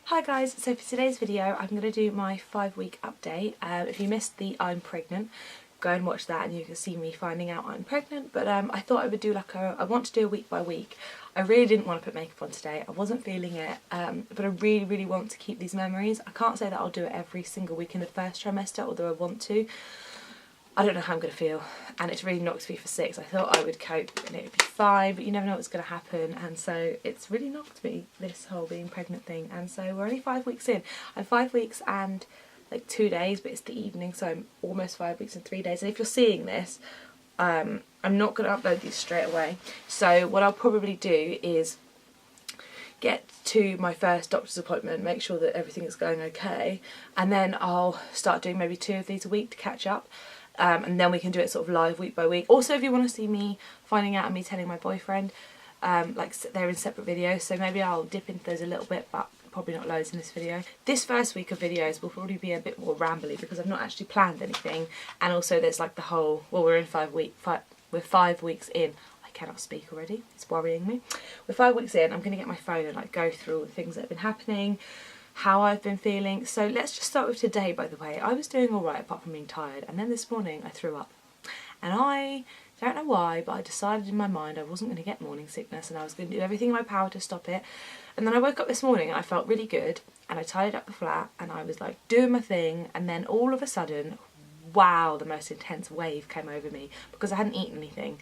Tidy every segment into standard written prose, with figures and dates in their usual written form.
Hi guys, so for today's video I'm going to do my 5-week update. If you missed the I'm pregnant, go and watch that and you can see me finding out I'm pregnant, but I thought I would do I want to do a week by week. I really didn't want to put makeup on today, I wasn't feeling it, but I really want to keep these memories. I can't say that I'll do it every single week in the first trimester, although I want to. I don't know how I'm going to feel, and it's really knocked me for 6. I thought I would cope and it would be fine, but you never know what's going to happen, and so it's really knocked me, this whole being pregnant thing. And so we're only 5 weeks in. I'm 5 weeks and like 2 days, but it's the evening, so I'm almost 5 weeks and 3 days. And if you're seeing this, I'm not going to upload these straight away. So what I'll probably do is get to my first doctor's appointment, make sure that everything is going okay, and then I'll start doing maybe 2 of these a week to catch up. And then we can do it sort of live week by week. Also, if you want to see me finding out and me telling my boyfriend, like they're in separate videos, so maybe I'll dip into those a little bit, but probably not loads in this video. This first week of videos will probably be a bit more rambly because I've not actually planned anything, and also there's like the whole, well, we're 5 weeks in. I cannot speak already, it's worrying me. We're 5 weeks in. I'm going to get my phone and like go through all the things that have been happening, how I've been feeling. So let's just start with today. By the way, I was doing alright apart from being tired, and then this morning I threw up, and I don't know why, but I decided in my mind I wasn't going to get morning sickness and I was going to do everything in my power to stop it. And then I woke up this morning and I felt really good, and I tidied up the flat and I was like doing my thing, and then all of a sudden, wow, the most intense wave came over me because I hadn't eaten anything,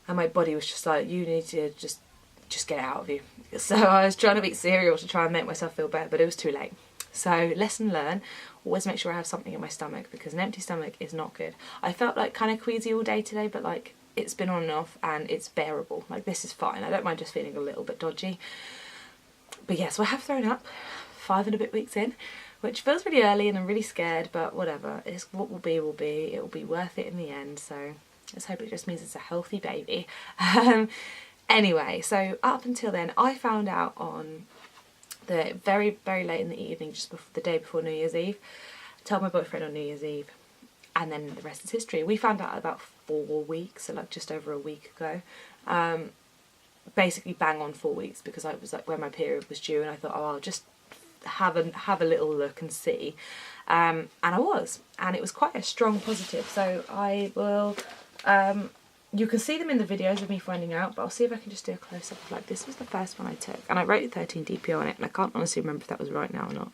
and my body was just like, you need to just get it out of you. So I was trying to eat cereal to try and make myself feel better, but it was too late. So lesson learned, always make sure I have something in my stomach, because an empty stomach is not good. I felt like kind of queasy all day today, but like it's been on and off and it's bearable. Like this is fine. I don't mind just feeling a little bit dodgy. But yes, so I have thrown up 5 and a bit weeks in, which feels really early and I'm really scared, but whatever. It's what will be will be. It will be worth it in the end. So let's hope it just means it's a healthy baby. Anyway, so up until then, I found out on the very late in the evening, just before the day before New Year's Eve. I told my boyfriend on New Year's Eve, and then the rest is history. We found out about 4 weeks, so like just over a week ago. Basically bang on 4 weeks, because I was like when my period was due, and I thought, oh, I'll just have a little look and see. And I was, and it was quite a strong positive. So I will. You can see them in the videos of me finding out, but I'll see if I can just do a close-up of like, this was the first one I took, and I wrote 13 DPO on it, and I can't honestly remember if that was right now or not,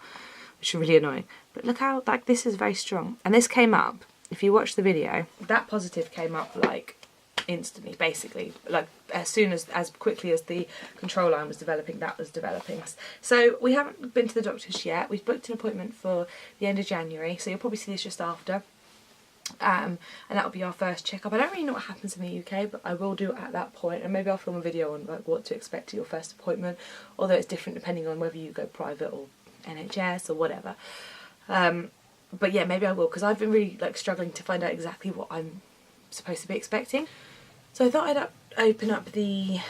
which is really annoying. But look how, like, this is very strong. And this came up, if you watch the video, that positive came up like instantly, basically, like as quickly as the control line was developing, that was developing. So we haven't been to the doctors yet. We've booked an appointment for the end of January, so you'll probably see this just after. And that'll be our first checkup. I don't really know what happens in the UK, but I will do it at that point, and maybe I'll film a video on like what to expect at your first appointment, although it's different depending on whether you go private or NHS or whatever. But yeah, maybe I will, because I've been really like struggling to find out exactly what I'm supposed to be expecting. So I thought I'd open up the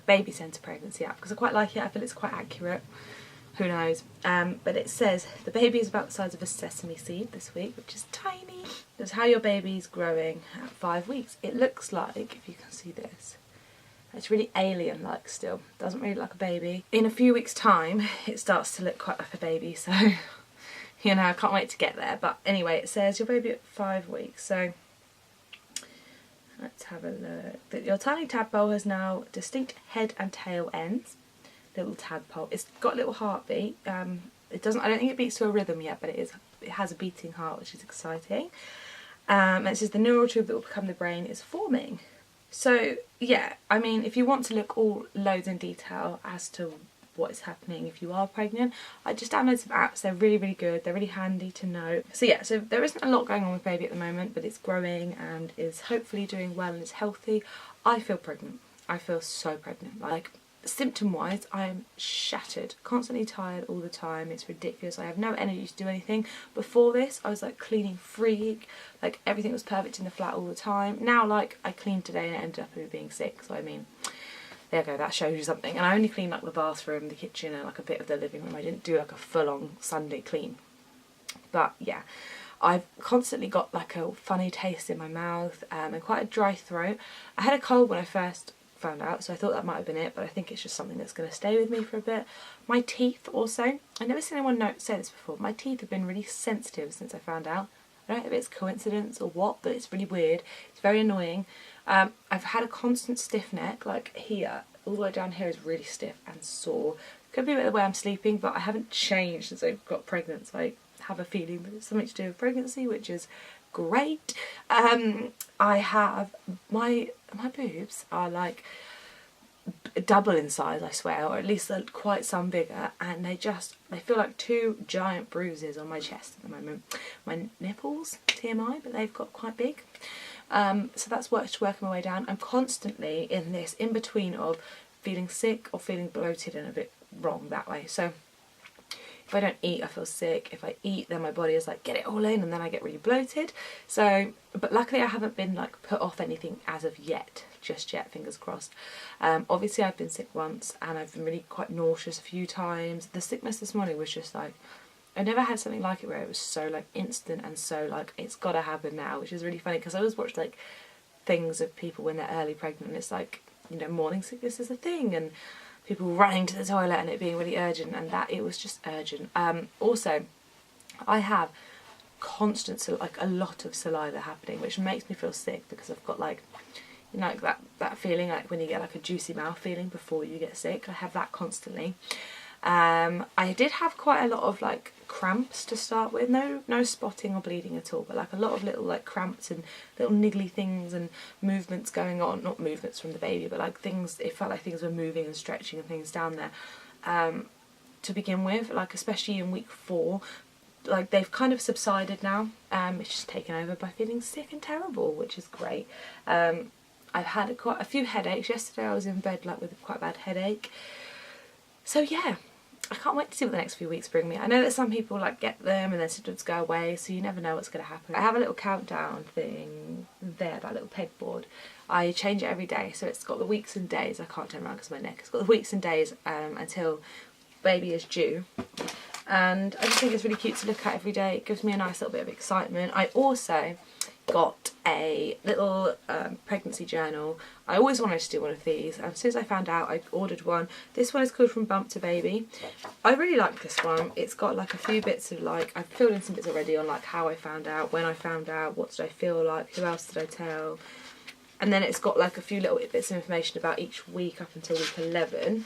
Baby Centre pregnancy app, because I quite like it. I feel it's quite accurate. Who knows? But it says the baby is about the size of a sesame seed this week, which is tiny. That's how your baby's growing at 5 weeks. It looks like, if you can see this, it's really alien-like still. Doesn't really look like a baby. In a few weeks' time, it starts to look quite like a baby, so, you know, I can't wait to get there. But anyway, it says your baby at 5 weeks, so let's have a look. That your tiny tadpole has now distinct head and tail ends. Little tadpole. It's got a little heartbeat. It doesn't. I don't think it beats to a rhythm yet, but it has a beating heart, which is exciting. And it says the neural tube that will become the brain is forming. So yeah, I mean, if you want to look all loads in detail as to what is happening if you are pregnant, I just downloaded some apps. They're really good. They're really handy to know. So yeah, so there isn't a lot going on with baby at the moment, but it's growing and is hopefully doing well and is healthy. I feel pregnant. I feel so pregnant. Like, symptom wise, I am shattered, constantly tired all the time. It's ridiculous. I have no energy to do anything. Before this, I was like cleaning freak, like everything was perfect in the flat all the time. Now, like, I cleaned today and it ended up with being sick, so I mean, there you go, that shows you something. And I only cleaned like the bathroom, the kitchen, and like a bit of the living room. I didn't do like a full-on Sunday clean. But yeah, I've constantly got like a funny taste in my mouth and quite a dry throat. I had a cold when I first found out, so I thought that might have been it, but I think it's just something that's going to stay with me for a bit. My teeth also, I've never seen anyone say this before, my teeth have been really sensitive since I found out. I don't know if it's coincidence or what, but it's really weird. It's very annoying. I've had a constant stiff neck, like here, all the way down here is really stiff and sore. Could be a bit of the way I'm sleeping, but I haven't changed since I got pregnant, so I have a feeling that it's something to do with pregnancy, which is great. I have, my boobs are like double in size, I swear, or at least they're quite some bigger, and they feel like two giant bruises on my chest at the moment. My nipples, TMI, but they've got quite big. So that's working my way down. I'm constantly in this in-between of feeling sick or feeling bloated and a bit wrong that way. So if I don't eat, I feel sick. If I eat, then my body is like, get it all in, and then I get really bloated. So, but luckily I haven't been like put off anything as of yet, just yet, fingers crossed. Obviously I've been sick once, and I've been really quite nauseous a few times. The sickness this morning was just like, I never had something like it where it was so like instant and so like it's gotta happen now, which is really funny because I always watch like things of people when they're early pregnant, and it's like, you know, morning sickness is a thing, and people running to the toilet and it being really urgent, and that it was just urgent. Also, I have constant, like a lot of saliva happening, which makes me feel sick because I've got like, you know, like that feeling like when you get like a juicy mouth feeling before you get sick. I have that constantly. I did have quite a lot of like cramps to start with, no spotting or bleeding at all, but like a lot of little like cramps and little niggly things and movements going on, not movements from the baby, but like things, it felt like things were moving and stretching and things down there to begin with, like especially in week 4. Like they've kind of subsided now. It's just taken over by feeling sick and terrible, which is great. I've had quite a few headaches. Yesterday I was in bed like with quite a bad headache. So yeah, I can't wait to see what the next few weeks bring me. I know that some people like get them and then symptoms go away, so you never know what's going to happen. I have a little countdown thing there, that little pegboard. I change it every day, so it's got the weeks and days. I can't turn around because of my neck. It's got the weeks and days until baby is due. And I just think it's really cute to look at every day. It gives me a nice little bit of excitement. I also got a little pregnancy journal. I always wanted to do one of these, and as soon as I found out, I ordered one. This one is called From Bump to Baby. I really like this one. It's got like a few bits of like, I've filled in some bits already on like how I found out, when I found out, what did I feel like, who else did I tell, and then it's got like a few little bits of information about each week up until week 11.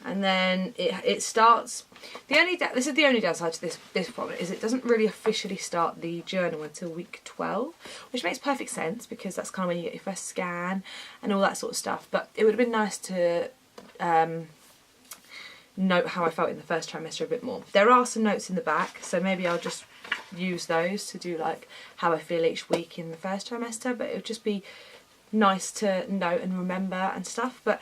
And then it starts, this is the only downside to this problem, is it doesn't really officially start the journal until week 12, which makes perfect sense because that's kind of when you get your first scan and all that sort of stuff. But it would have been nice to note how I felt in the first trimester a bit more. There are some notes in the back, so maybe I'll just use those to do like how I feel each week in the first trimester, but it would just be nice to note and remember and stuff. But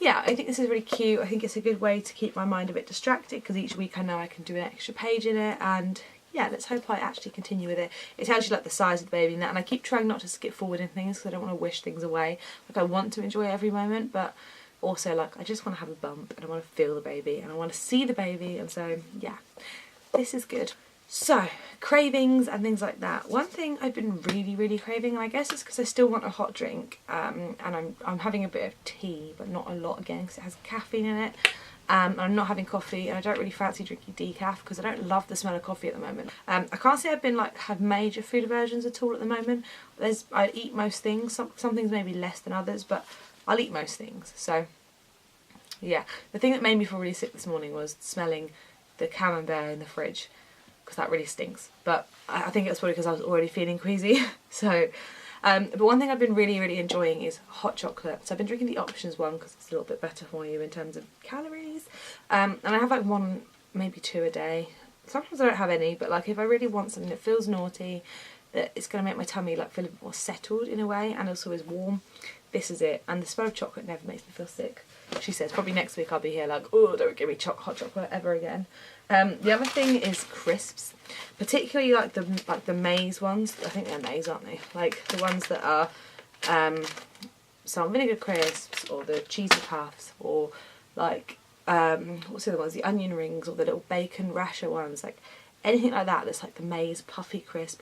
yeah, I think this is really cute. I think it's a good way to keep my mind a bit distracted because each week I know I can do an extra page in it, and yeah, let's hope I actually continue with it. It tells you like the size of the baby and that, and I keep trying not to skip forward in things because I don't want to wish things away. Like I want to enjoy every moment, but also like I just want to have a bump and I want to feel the baby and I want to see the baby, and so yeah, this is good. So, cravings and things like that. One thing I've been really craving, and I guess it's because I still want a hot drink, and I'm having a bit of tea, but not a lot again because it has caffeine in it. And I'm not having coffee, and I don't really fancy drinking decaf because I don't love the smell of coffee at the moment. I can't say I've been like had major food aversions at all at the moment. I eat most things. Some things maybe less than others, but I'll eat most things. So yeah, the thing that made me feel really sick this morning was smelling the camembert in the fridge, because that really stinks. But I think it's probably because I was already feeling queasy. So, but one thing I've been really enjoying is hot chocolate. So I've been drinking the Options one because it's a little bit better for you in terms of calories. And I have like 1, maybe 2 a day. Sometimes I don't have any, but like if I really want something that feels naughty, that it's going to make my tummy like feel a bit more settled in a way, and also is warm, this is it. And the smell of chocolate never makes me feel sick. She says probably next week I'll be here like, oh, don't give me hot chocolate ever again. The other thing is crisps, particularly like the maize ones. I think they're maize, aren't they? Like the ones that are salt vinegar crisps, or the cheesy puffs, or like what's the other ones? The onion rings, or the little bacon rasher ones. Like anything like that that's like the maize puffy crisp.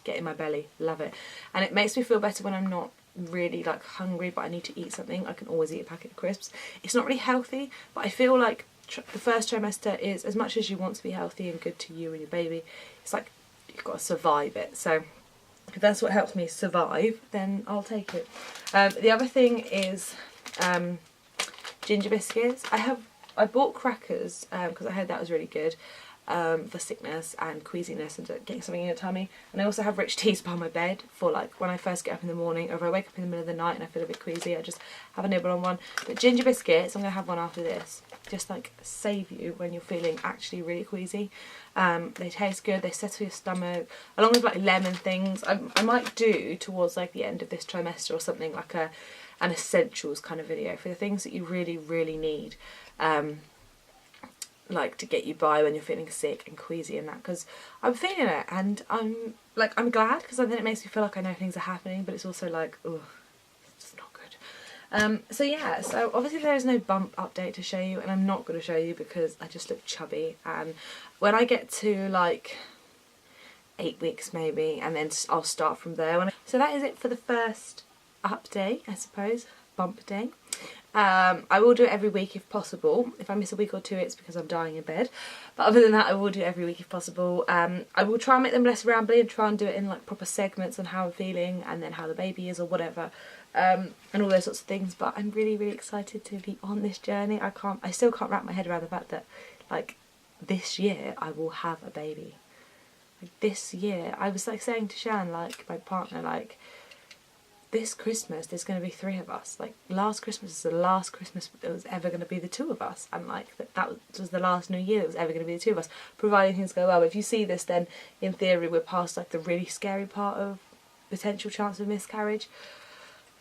Get in my belly, love it. And it makes me feel better when I'm not really like hungry but I need to eat something, I can always eat a packet of crisps. It's not really healthy, but I feel like the first trimester is, as much as you want to be healthy and good to you and your baby, it's like you've got to survive it. So if that's what helps me survive, then I'll take it. The other thing is ginger biscuits. I bought crackers because I heard that was really good for sickness and queasiness and getting something in your tummy. And I also have rich teas by my bed for like when I first get up in the morning, or if I wake up in the middle of the night and I feel a bit queasy, I just have a nibble on one. But ginger biscuits, I'm going to have one after this, just like save you when you're feeling actually really queasy. They taste good, they settle your stomach, along with like lemon things. I might do towards like the end of this trimester or something, like an essentials kind of video for the things that you really, really need. Like to get you by when you're feeling sick and queasy and that, because I'm feeling it and I'm glad, because then it makes me feel like I know things are happening, but it's also like, oh, it's just not good. So yeah, so obviously there is no bump update to show you, and I'm not going to show you because I just look chubby, and when I get to like 8 weeks maybe, and then I'll start from there. So that is it for the first update, I suppose, bump day. I will do it every week if possible. If I miss a week or two, it's because I'm dying in bed. But other than that, I will do it every week if possible. I will try and make them less rambly and try and do it in like proper segments on how I'm feeling and then how the baby is or whatever, and all those sorts of things. But I'm really, really excited to be on this journey. I still can't wrap my head around the fact that like this year I will have a baby. Like this year, I was like saying to Shan, like my partner, like, this Christmas there's going to be 3 of us. Like last Christmas is the last Christmas that was ever going to be the 2 of us, and like that was the last New Year that was ever going to be the 2 of us, providing things go well. If you see this, then in theory we're past like the really scary part of potential chance of miscarriage.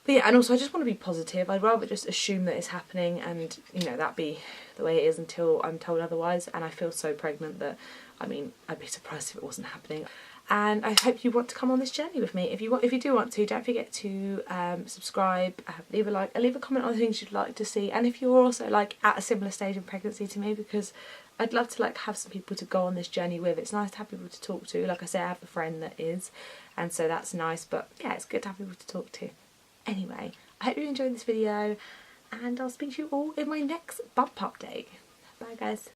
But yeah, and also I just want to be positive. I'd rather just assume that it's happening and, you know, that be the way it is until I'm told otherwise. And I feel so pregnant that, I mean, I'd be surprised if it wasn't happening. And I hope you want to come on this journey with me. If you do want to, don't forget to subscribe, leave a like, leave a comment on the things you'd like to see. And if you're also like at a similar stage in pregnancy to me, because I'd love to like have some people to go on this journey with. It's nice to have people to talk to. Like I say, I have a friend that is, and so that's nice. But yeah, it's good to have people to talk to. Anyway, I hope you enjoyed this video, and I'll speak to you all in my next bump update. Bye guys.